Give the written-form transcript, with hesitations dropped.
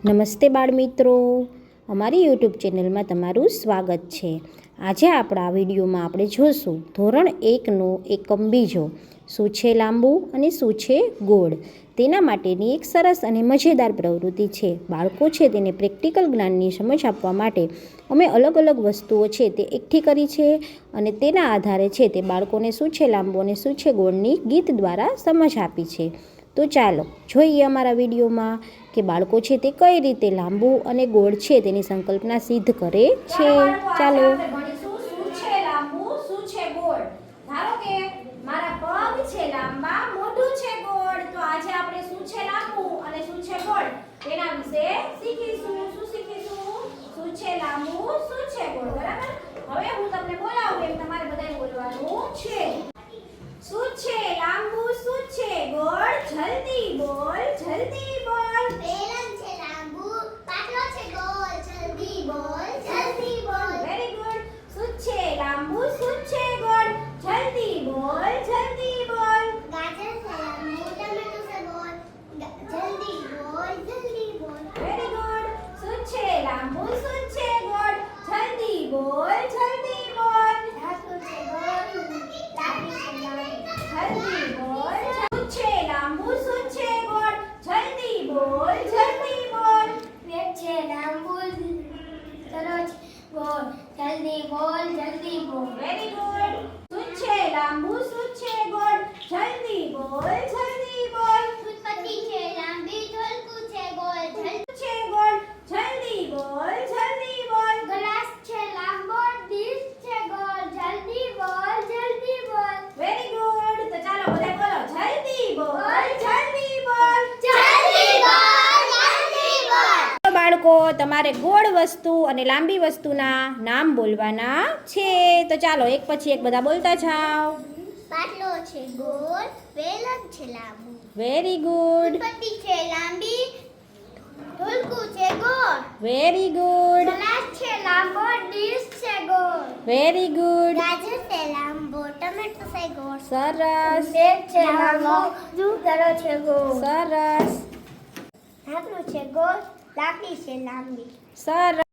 નમસ્તે બાળમિત્રો, અમારી યુટ્યુબ ચેનલમાં તમારું સ્વાગત છે। આજે આપણા વિડીયોમાં આપણે જોશું ધોરણ 1નો એકમ બીજો, શું છે લાંબુ અને શું છે ગોળ। તેના માટેની એક સરસ અને મજેદાર પ્રવૃત્તિ છે। બાળકો છે તેને પ્રેક્ટિકલ જ્ઞાનની સમજ આપવા માટે અમે અલગ અલગ વસ્તુઓ છે તે એકઠી કરી છે અને તેના આધારે છે તે બાળકોને શું છે લાંબુ અને શું છે ગોળની ગીત દ્વારા સમજ આપી છે। તો ચાલો જોઈએ અમારા વિડીયોમાં કે બાળકો છે તે કઈ રીતે લાંબુ અને ગોળ છે તેની સંકલ્પના સિદ્ધ કરે છે। ચાલો શું છે લાંબુ શું છે ગોળ। ધારો કે મારા પગ છે લાંબા, મોઢું છે ગોળ, તો આજે આપણે શું છે લાંબુ અને શું છે ગોળ તેના વિશે શીખીશું। શું શીખીશું? શું છે લાંબુ શું છે ગોળ, બરાબર। હવે હું તમને બોલાવું એમ તમારે બધાએ બોલવાનું છે। શું છે લાંબુ શું છે ગોળ, જલ્દી બોલ જલ્દી બોલ। બેલન છે લાંબુ, પાટલો છે ગોળ, જલ્દી બોલ જલ્દી બોલ। Very good. શું છે લાંબુ શું છે ગોળ, જલ્દી બોલ જલ્દી બોલ। ગાજર છે લાંબુ, ટમેટું છે ગોળ, જલ્દી બોલ જલ્દી બોલ। Very good. શું છે લાંબુ શું છે ગોળ, જલ્દી બોલ જલ્દી બોલ। ઢાંકણું છે ગોળ, લાકડી છે લાંબી, જલ્દી બોલ। શું છે લાંબુ શું છે ગોળ, જલ્દી બોલ જલ્દી બોલ। પેટ છે લાંબુ, તરત ગોળ, જલ્દી બોલ જલ્દી બોલ। Very good. શું છે લાંબુ શું છે ગોળ, જલ્દી બોલ જલ્દી બોલ। ફૂલપત્તી છે લાંબી, ઢોલકું છે ગોળ, શું છે ગોળ, જલ્દી બોલ જલ્દી બોલ। ગ્લાસ છે લાંબો, ડીશ છે ગોળ, જલ્દી બોલ જલ્દી બોલ। Very good. તો ચાલો બધા બોલો જલ્દી બોલ જલ્દી બોલ। જલ્દી બોલ જલ્દી બોલ। તો બાળકો તમારે ગોળ વસ્તુ અને લાંબી વસ્તુના નામ બોલવાના છે। તો ચાલો એક પછી એક બધા બોલતા જાઓ। પાટલો છે ગોળ, બેલન છે લાંબુ, વેરી ગુડ, ફૂલપત્તી છે લાંબી, ઢોલકું છે ગોળ, વેરી ગુડ, ગ્લાસ છે લાંબો, ડીશ છે ગોળ, વેરી ગુડ, ગાજર છે લાંબો, ટમેટું છે ગોળ, સરસ પેટ છે લાંબો, દડો છે ગોળ, સરસ ઢાંકણું છે ગોળ, લાકડી છે લાંબી। સરસ।